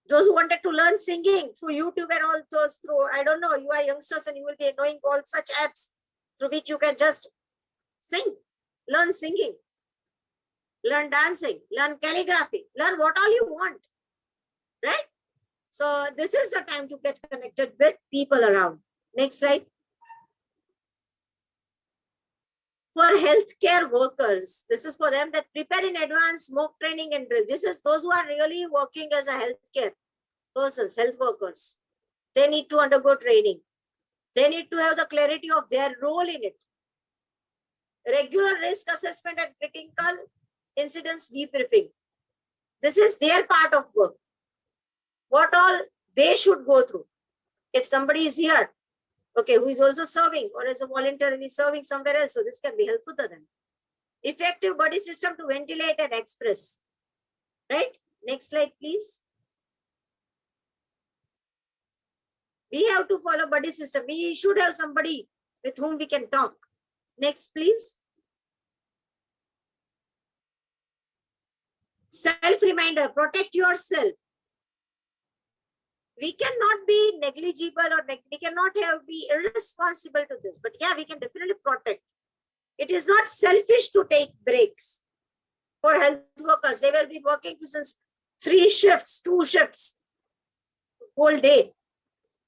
Speaker 2: Those who wanted to learn singing through YouTube and all those I don't know, you are youngsters and you will be knowing all such apps through which you can just sing, learn singing, learn dancing, learn calligraphy, learn what all you want, right? So this is the time to get connected with people around. Next slide. For healthcare workers, this is for them that prepare in advance mock training and drill. This is those who are really working as a healthcare persons, health workers. They need to undergo training. They need to have the clarity of their role in it. Regular risk assessment and critical incidents debriefing. This is their part of work. What all they should go through. If somebody is here, okay, who is also serving or as a volunteer and is serving somewhere else, so this can be helpful to them. Effective body system to ventilate and express. Right? Next slide, please. We have to follow body system. We should have somebody with whom we can talk. Next, please. Self-reminder, protect yourself. We cannot be negligible or we cannot be irresponsible to this. But yeah, we can definitely protect. It is not selfish to take breaks for health workers. They will be working since 3 shifts, 2 shifts, whole day.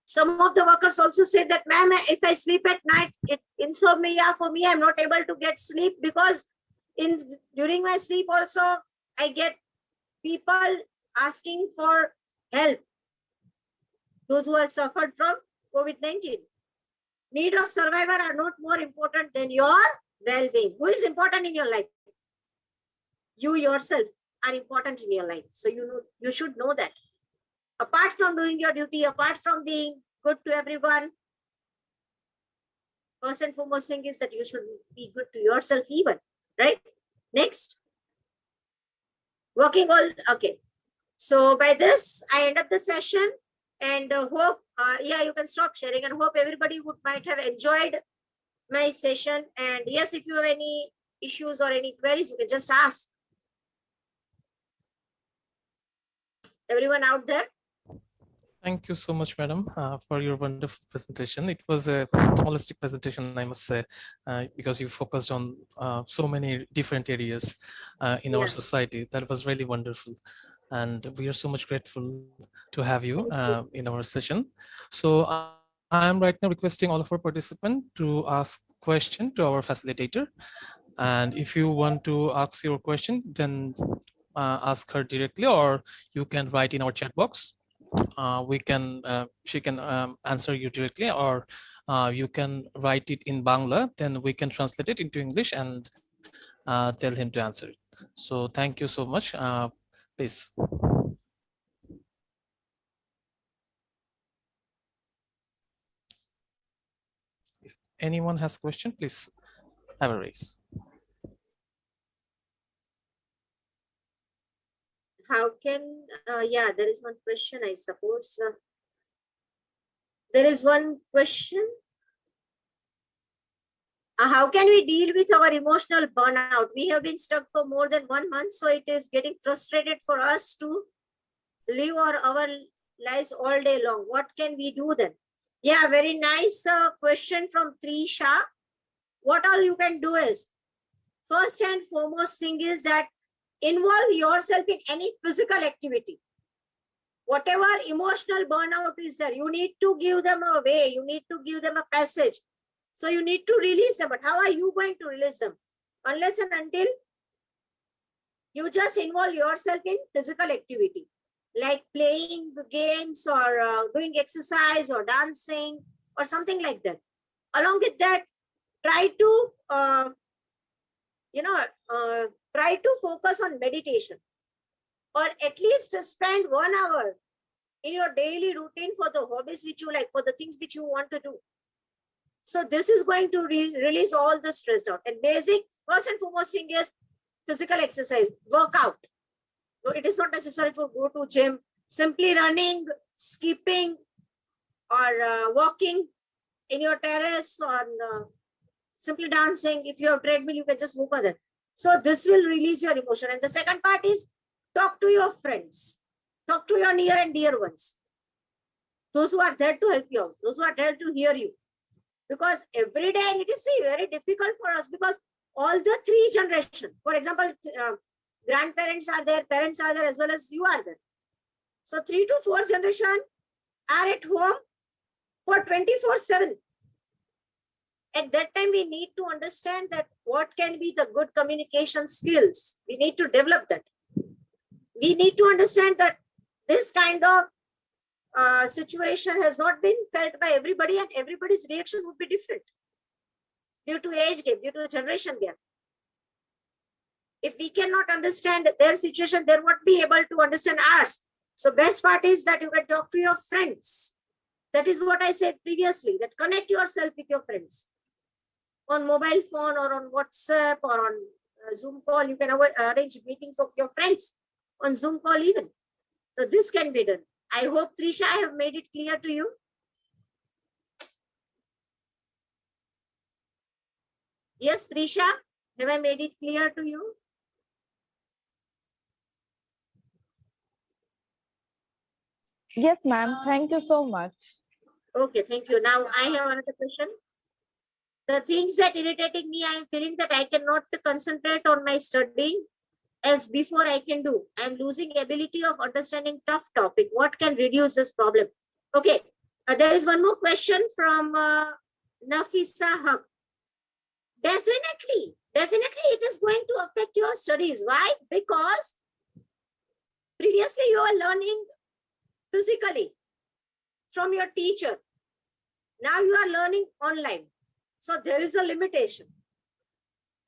Speaker 2: Some of the workers also say that, ma'am, if I sleep at night, insomnia for me, I'm not able to get sleep because during my sleep also, I get people asking for help. Those who have suffered from COVID-19. Need of survivor are not more important than your well-being. Who is important in your life? You yourself are important in your life. So you should know that. Apart from doing your duty, apart from being good to everyone, first and foremost thing is that you should be good to yourself even, right? Next. Working all, okay. So by this, I end up the session and hope, you can stop sharing and hope everybody might have enjoyed my session. And yes, if you have any issues or any queries, you can just ask. Everyone out there?
Speaker 3: Thank you so much, madam, for your wonderful presentation. It was a holistic presentation, I must say, because you focused on so many different areas in our society. That was really wonderful. and we are so much grateful to have you in our session. So I am right now requesting all of our participants to ask question to our facilitator. And if you want to ask your question, then ask her directly, or you can write in our chat box. She can answer you directly, or you can write it in Bangla, then we can translate it into English and tell him to answer it. So thank you so much. Please. If anyone has question, please have a raise.
Speaker 2: How can, yeah, there is one question, I suppose. There is one question. How can we deal with our emotional burnout? We have been stuck for more than 1 month, so it is getting frustrated for us to live our lives all day long. What can we do then? Yeah, very nice question from Trisha. What all you can do is, first and foremost thing is that involve yourself in any physical activity. Whatever emotional burnout is there, you need to give them a way, you need to give them a passage. So you need to release them. But how are you going to release them? Unless and until you just involve yourself in physical activity, like playing the games or doing exercise or dancing or something like that. Along with that, try to, try to focus on meditation, or at least spend 1 hour in your daily routine for the hobbies which you like, for the things which you want to do. So this is going to release all the stress out. And basic, first and foremost thing is physical exercise, workout. So it is not necessary for go to gym. Simply running, skipping, or walking in your terrace, or simply dancing. If you have treadmill, you can just move on that. So this will release your emotion. And the second part is talk to your friends. Talk to your near and dear ones. Those who are there to help you out. Those who are there to hear you. Because every day, and it is very difficult for us, because all the 3 generations, for example, grandparents are there, parents are there, as well as you are there. So 3 to 4 generation are at home for 24/7. At that time, we need to understand that what can be the good communication skills. We need to develop that. We need to understand that this kind of situation has not been felt by everybody, and everybody's reaction would be different due to age gap, due to generation gap. If we cannot understand their situation, they won't be able to understand ours. So best part is that you can talk to your friends. That is what I said previously, that connect yourself with your friends on mobile phone or on WhatsApp or on Zoom call. You can arrange meetings of your friends on Zoom call even. So this can be done. I hope, Trisha, I have made it clear to you. Yes, Trisha, have I made it clear to you?
Speaker 5: Yes, ma'am. Thank you so much.
Speaker 2: Okay, thank you. Now I have another question. The things that irritating me, I am feeling that I cannot concentrate on my studying as before I can do. I am losing ability of understanding tough topic. What can reduce this problem? Okay, there is one more question from Nafisa Haq. Definitely it is going to affect your studies. Why? Because previously you are learning physically from your teacher. Now you are learning online. So there is a limitation.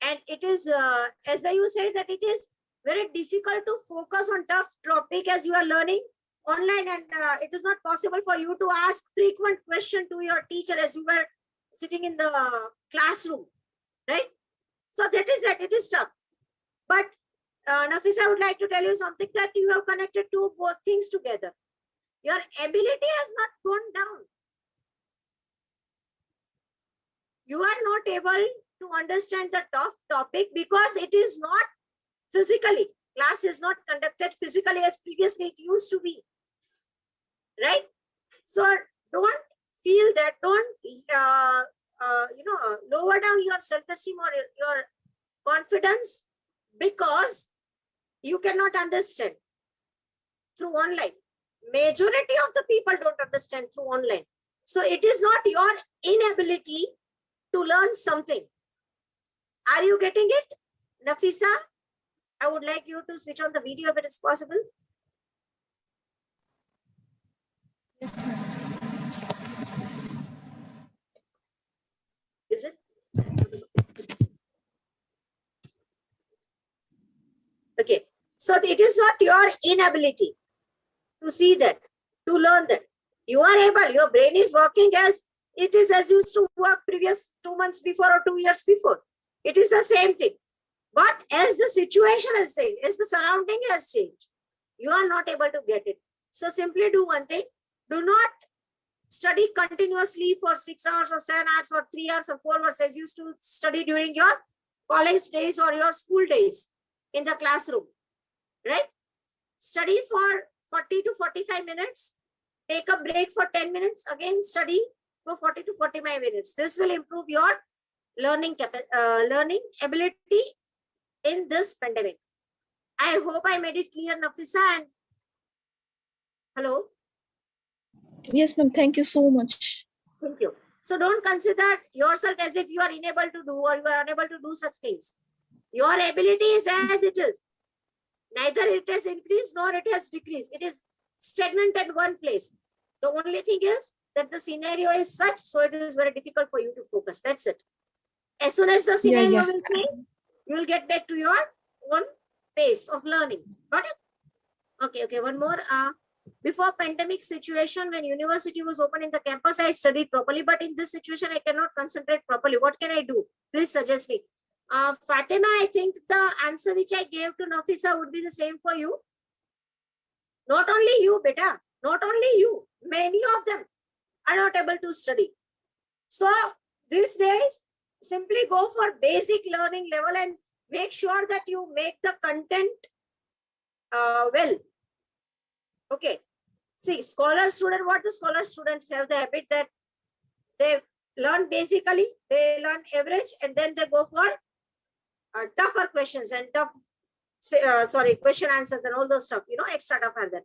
Speaker 2: And it is, as you said, that it is very difficult to focus on tough topic as you are learning online, and it is not possible for you to ask frequent question to your teacher as you were sitting in the classroom, right? So that is that, it is tough. But Nafisa, I would like to tell you something, that you have connected two both things together. Your ability has not gone down. You are not able to understand the tough topic because it is not physically. Class is not conducted physically as previously it used to be, right? So don't feel that, don't lower down your self-esteem or your confidence because you cannot understand. through online. Majority of the people don't understand through online. So it is not your inability to learn something. Are you getting it? Nafisa, I would like you to switch on the video if it is possible. Is it? Okay. So it is not your inability to see that, to learn that. You are able, your brain is working as it is as used to work previous 2 months before or 2 years before. It is the same thing. But as the situation has changed, as the surrounding has changed, you are not able to get it. So simply do one thing. Do not study continuously for 6 hours or 7 hours or 3 hours or 4 hours as you used to study during your college days or your school days in the classroom, right? Study for 40 to 45 minutes. Take a break for 10 minutes. Again, study for 40 to 45 minutes. This will improve your learning ability in this pandemic. I hope I made it clear, Nafisa. And hello.
Speaker 5: Yes, ma'am. Thank you so much.
Speaker 2: Thank you. So don't consider yourself as if you are unable to do or you are unable to do such things. Your ability is as it is. Neither it has increased nor it has decreased. It is stagnant at one place. The only thing is that the scenario is such, so it is very difficult for you to focus. That's it. As soon as the scenario will change, you will get back to your own pace of learning. Got it? Okay, one more. Before pandemic situation, when university was open in the campus, I studied properly, but in this situation, I cannot concentrate properly. What can I do? Please suggest me. Fatima, I think the answer which I gave to Nafisa would be the same for you. Not only you, beta, not only you, many of them are not able to study. So these days, simply go for basic learning level and make sure that you make the content well. Okay. See, scholar student, what the scholar students have the habit that they learn basically, they learn average, and then they go for tougher questions and question answers and all those stuff, extra tough and that.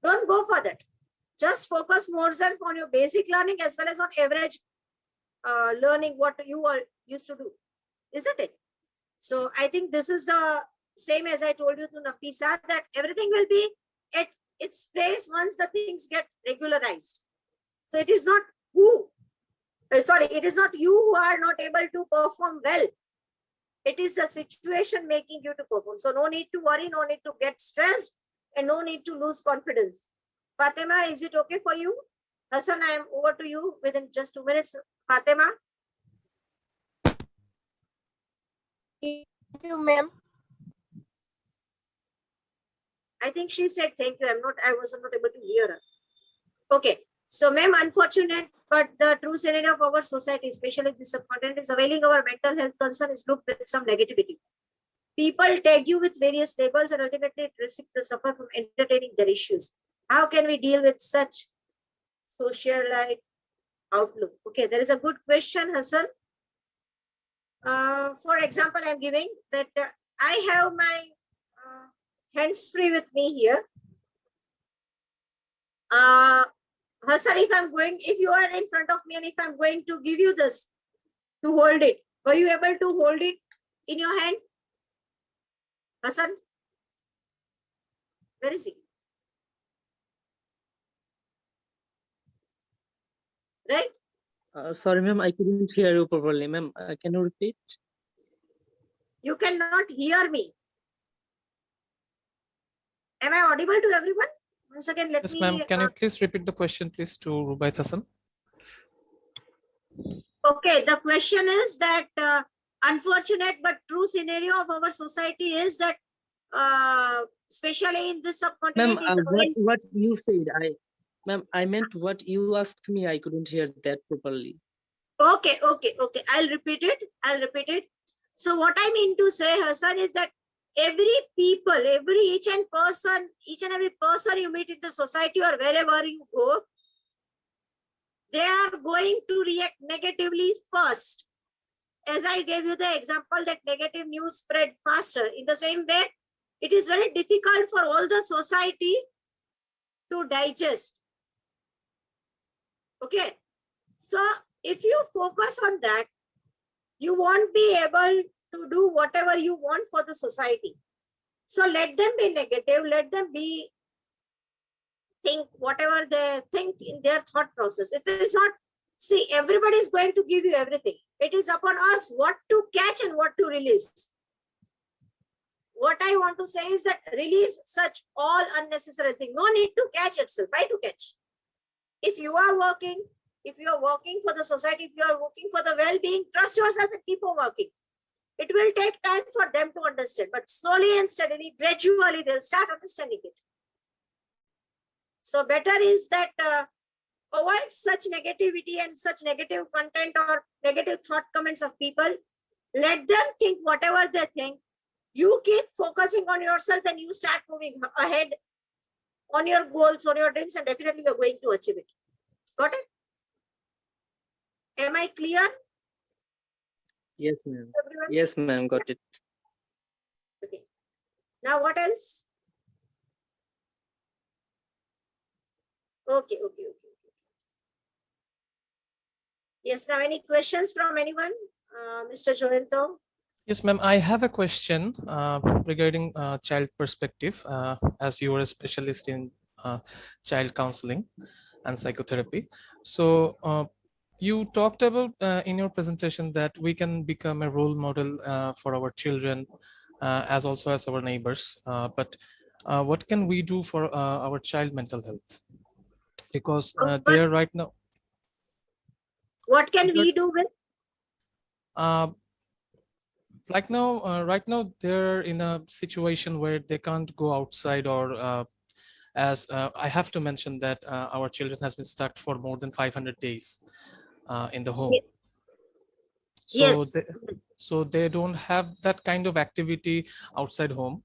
Speaker 2: Don't go for that. Just focus more on your basic learning as well as on average learning what you are used to do, isn't it? So I think this is the same as I told you to Nafisa, that everything will be at its place once the things get regularized. So it is not it is not you who are not able to perform well. It is the situation making you to perform. So no need to worry, no need to get stressed, and no need to lose confidence. Fatima, is it okay for you? Hassan, I am over to you within just 2 minutes. Fatima.
Speaker 6: Thank you, ma'am.
Speaker 2: I think she said thank you. I was not able to hear her. Okay. So, ma'am, unfortunate, but the true scenario of our society, especially this content is availing our mental health concern, is looked with some negativity. People tag you with various labels and ultimately it risks to suffer from entertaining their issues. How can we deal with such socialite outlook? Okay, there is a good question, Hassan. For example, I'm giving that I have my hands free with me here. Hassan, if you are in front of me and if I'm going to give you this to hold it, were you able to hold it in your hand? Hassan? Where is he? Right?
Speaker 7: Sorry, ma'am, I couldn't hear you properly. Ma'am, can you repeat?
Speaker 2: You cannot hear me. Am I audible to everyone? Once again, let
Speaker 3: Yes,
Speaker 2: me...
Speaker 3: ma'am. Can you please repeat the question, please, to Rubaiyat Hassan?
Speaker 2: Okay, the question is that unfortunate but true scenario of our society is that, especially in this subcontinent,
Speaker 7: Ma'am, what you said, ma'am, I meant what you asked me. I couldn't hear that properly.
Speaker 2: Okay. I'll repeat it. So what I mean to say, Hassan, is that each and every person you meet in the society or wherever you go, they are going to react negatively first. As I gave you the example that negative news spread faster. In the same way, it is very difficult for all the society to digest. Okay. So if you focus on that, you won't be able to do whatever you want for the society. So let them be negative, let them be think whatever they think in their thought process. It is not, see, everybody is going to give you everything. It is upon us what to catch and what to release. What I want to say is that release such all unnecessary things. No need to catch itself. Why to catch? If you are working for the society, if you are working for the well-being, trust yourself and keep on working. It will take time for them to understand, but slowly and steadily, gradually, they'll start understanding it. So better is that avoid such negativity and such negative content or negative thought comments of people. Let them think whatever they think. You keep focusing on yourself and you start moving ahead on your goals, on your dreams, and definitely you're going to achieve it. Got it? Am I clear?
Speaker 7: Yes, ma'am.
Speaker 2: Everyone?
Speaker 7: Yes, ma'am. Got it.
Speaker 2: Okay. Now what else? Okay. Yes, now any questions from anyone? Mr. Jovinto?
Speaker 3: Yes, ma'am. I have a question regarding child perspective, as you are a specialist in child counseling and psychotherapy. So you talked about in your presentation that we can become a role model for our children as also as our neighbors. But what can we do for our child mental health? Because they are right now.
Speaker 2: What can we do with?
Speaker 3: Like now, right now they're in a situation where they can't go outside, or as I have to mention that our children has been stuck for more than 500 days in the home. So
Speaker 2: Yes.
Speaker 3: so they don't have that kind of activity outside home,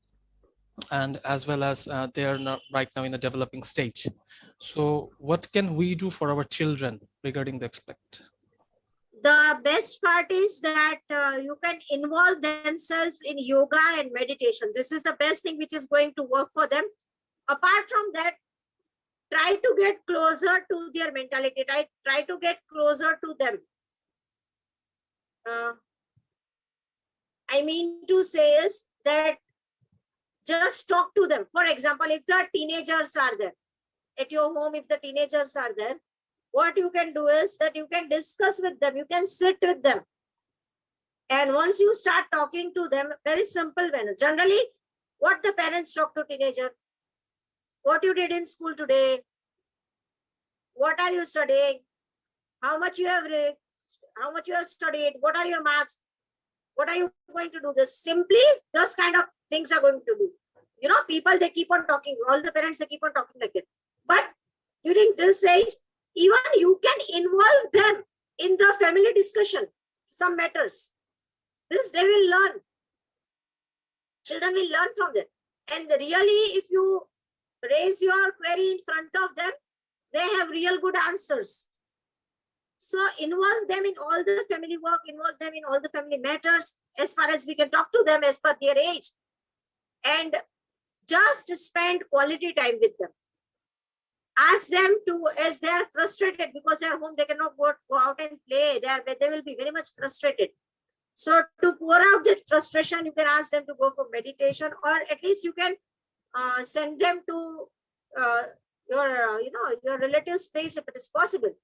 Speaker 3: and as well as they are not right now in a developing stage. So what can we do for our children regarding the aspect?
Speaker 2: The best part is that you can involve themselves in yoga and meditation. This is the best thing which is going to work for them. Apart from that, try to get closer to their mentality. Try to get closer to them. I mean to say is that just talk to them. For example, if the teenagers are there at your home, if the teenagers are there, what you can do is that you can discuss with them, you can sit with them. And once you start talking to them, very simple manner. Generally, what the parents talk to teenager, what you did in school today, what are you studying, how much you have read, how much you have studied, what are your marks, what are you going to do? This simply, those kind of things are going to do. You know, people, they keep on talking, all the parents, they keep on talking like that. But during this age, even you can involve them in the family discussion, some matters. This they will learn. Children will learn from them. And really, if you raise your query in front of them, they have real good answers. So involve them in all the family work, involve them in all the family matters, as far as we can talk to them as per their age. And just spend quality time with them. Ask them to, as they are frustrated because they are home, they cannot go out and play. They will be very much frustrated. So to pour out that frustration, you can ask them to go for meditation, or at least you can send them to your relative space if it is possible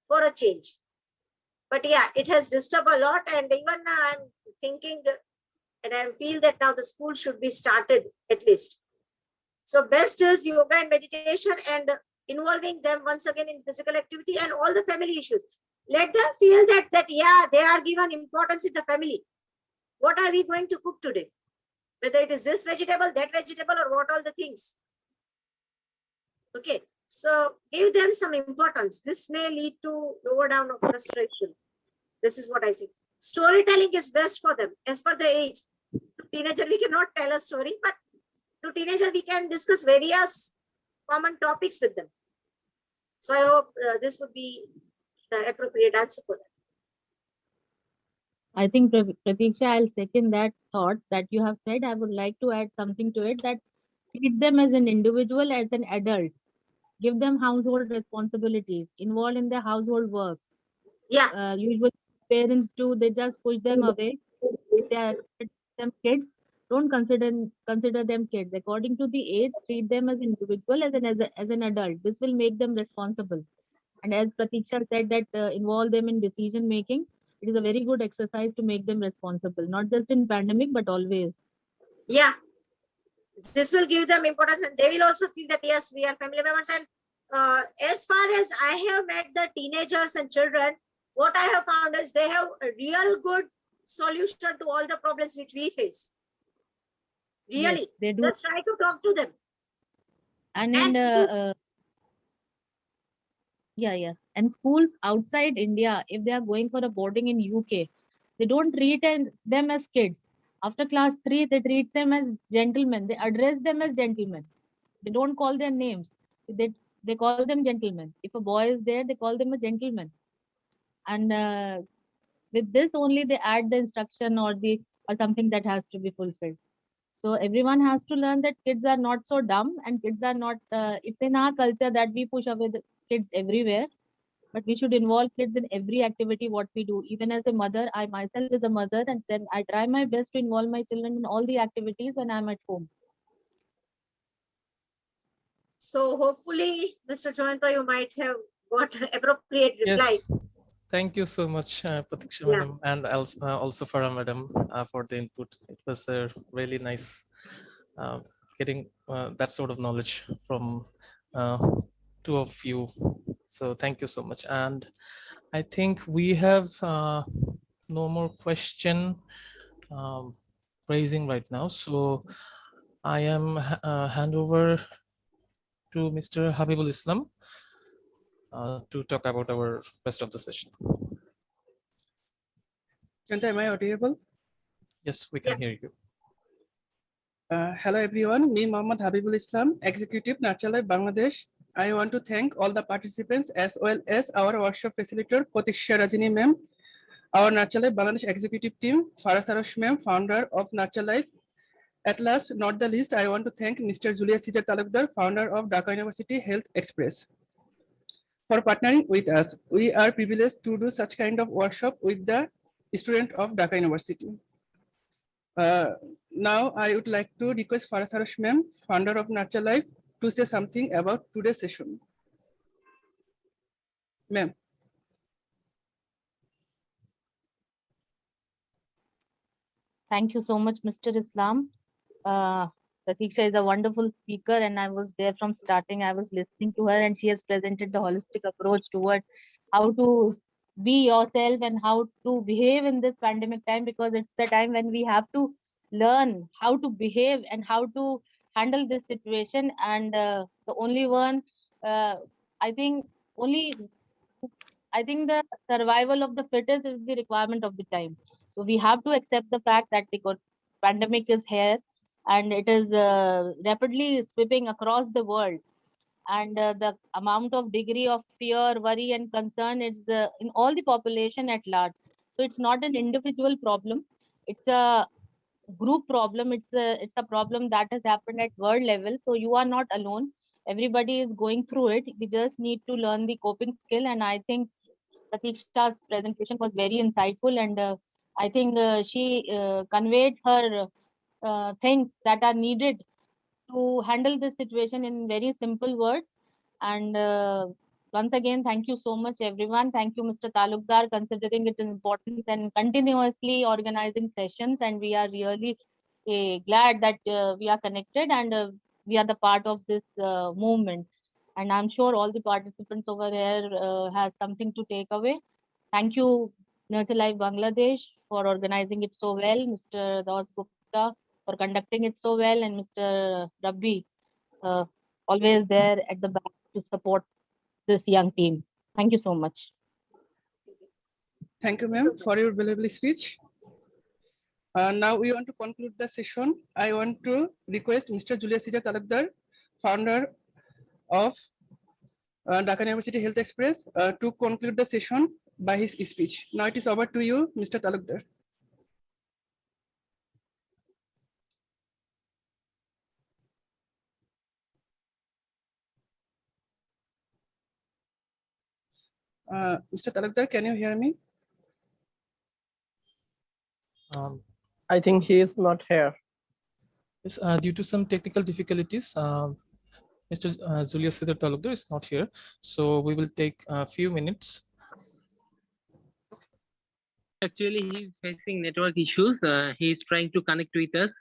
Speaker 2: for a change. But yeah, it has disturbed a lot, and even I'm thinking and I feel that now the school should be started at least. So best is yoga and meditation and involving them once again in physical activity and all the family issues. Let them feel that yeah, they are given importance in the family. What are we going to cook today? Whether it is this vegetable, that vegetable, or what all the things. Okay, so give them some importance. This may lead to lower down of frustration. This is what I say. Storytelling is best for them as per the age. To teenager, we cannot tell a story, but to teenager, we can discuss various common topics with them. So I hope this would be the appropriate answer for that.
Speaker 8: I think, Pratiksha, I'll second that thought that you have said. I would like to add something to it, that treat them as an individual, as an adult. give them household responsibilities, involved in their household works.
Speaker 2: Yeah.
Speaker 8: Usually parents do, they just push them away. If they are them kids, don't consider them kids. According to the age, treat them as individual, as an adult. This will make them responsible. And as Pratiksha said, that involve them in decision making. It is a very good exercise to make them responsible, not just in pandemic, but always.
Speaker 2: Yeah. This will give them importance, and they will also feel that yes, we are family members. And as far as I have met the teenagers and children, what I have found is they have a real good solution to all the problems which we face. Really,
Speaker 8: Yes, they do.
Speaker 2: just try to talk to them.
Speaker 8: And
Speaker 2: And
Speaker 8: in yeah. And schools outside India, if they are going for a boarding in UK, they don't treat them as kids. After class 3, they treat them as gentlemen. They address them as gentlemen. They don't call their names. They call them gentlemen. If a boy is there, they call them a gentleman. And with this only they add the instruction or something that has to be fulfilled. So everyone has to learn that kids are not so dumb, and kids are not. It's in our culture that we push away the kids everywhere, but we should involve kids in every activity what we do. Even as a mother, I myself is a mother, and then I try my best to involve my children in all the activities when I'm at home.
Speaker 2: so hopefully, Mr. Joyanta, you might have got appropriate reply.
Speaker 3: Yes. Thank you so much, Pratiksha
Speaker 2: Yeah.
Speaker 3: madam, and also Farah madam for the input. It was really nice getting that sort of knowledge from uh, two of you. So thank you so much. And I think we have no more question raising right now. So I am hand over to Mr. Habibul Islam to talk about our rest of the session.
Speaker 9: Am I audible?
Speaker 3: Yes, we can hear you.
Speaker 9: Hello everyone, me Mohammad Habibul Islam, Executive Nature Life Bangladesh. I want to thank all the participants as well as our workshop facilitator Pratiksha Rajini ma'am, our Nature Life Bangladesh executive team, Farah Sarosh ma'am, founder of Nature Life. At last, not the least, I want to thank Mr. Julius Caesar Talukdar, founder of Dhaka University Health Express, for partnering with us. We are privileged to do such kind of workshop with the student of Dhaka University. Now I would like to request Farah Sarosh ma'am, founder of Nature Life, to say something about today's session. Ma'am.
Speaker 8: Thank you so much, Mr. Islam. Pratiksha is a wonderful speaker, and I was there from starting. I was listening to her, and she has presented the holistic approach towards how to be yourself and how to behave in this pandemic time, because it's the time when we have to learn how to behave and how to handle this situation. And the only one, I think, I think the survival of the fittest is the requirement of the time. So we have to accept the fact that the pandemic is here, and it is rapidly sweeping across the world. And the amount of degree of fear, worry, and concern is in all the population at large. So it's not an individual problem; it's a group problem. It's a problem that has happened at world level. So you are not alone. Everybody is going through it. We just need to learn the coping skill, and I think Pratiksha's presentation was very insightful, and I think she conveyed her things that are needed to handle this situation in very simple words. And once again, thank you so much, everyone. Thank you, Mr. Talukdar, considering its importance and continuously organizing sessions. And we are really glad that we are connected, and we are the part of this movement. And I'm sure all the participants over here have something to take away. Thank you, Nurture Life Bangladesh, for organizing it so well, Mr. Das Gupta for conducting it so well, and Mr. Rabbi, always there at the back to support this young team. Thank you so much.
Speaker 9: Thank you, ma'am, for your valuable speech. Now we want to conclude the session. I want to request Mr. Julius Caesar Talukdar, founder of Dhaka University Health Express, to conclude the session by his speech. Now it is over to you, Mr. Talukdar. Mr. Talukdar, can you hear me?
Speaker 3: Um,
Speaker 7: I think he is not here.
Speaker 3: yes, due to some technical difficulties, Mr. Julius Cesar Talukdar is not here. So we will take a few minutes.
Speaker 7: Actually, he's facing network issues. He's trying to connect with us.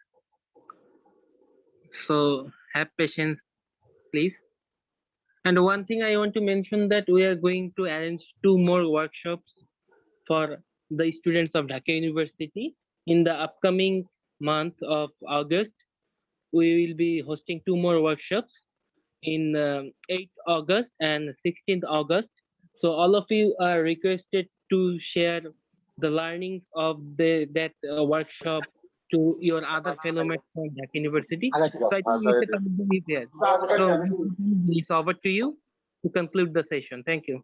Speaker 7: So have patience, please. And one thing I want to mention that we are going to arrange 2 more workshops for the students of Dhaka University in the upcoming month of August. We will be hosting 2 more workshops in 8th August and 16th August. So all of you are requested to share the learnings of that workshop to your other fellow mates from Dhaka University. So I think Mr. Talukdar is there. So it's over to you to conclude the session. Thank you.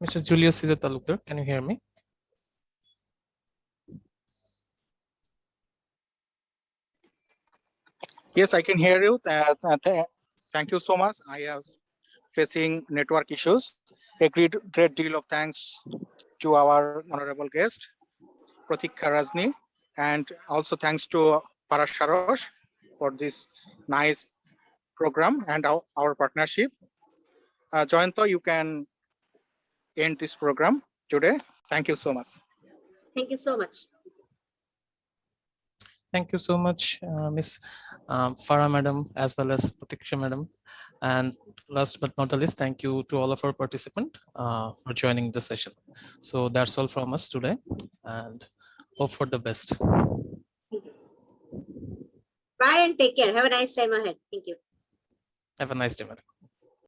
Speaker 3: Mr. Julius Cesar Talukdar, can you hear me?
Speaker 10: Yes, I can hear you. Thank you so much. I am facing network issues. A great deal of thanks to our honorable guest, Pratikha Rajni, and also thanks to Parash Sarosh for this nice program and our partnership. Jayanto, you can end this program today. Thank you so much.
Speaker 2: Thank you so much.
Speaker 3: Thank you so much, Ms. Farah Madam, as well as Pratiksha Madam. And last but not the least, thank you to all of our participants for joining the session. So that's all from us today, and hope for the best.
Speaker 2: Bye and take care. Have a nice time ahead. Thank you.
Speaker 3: Have a nice day, madam.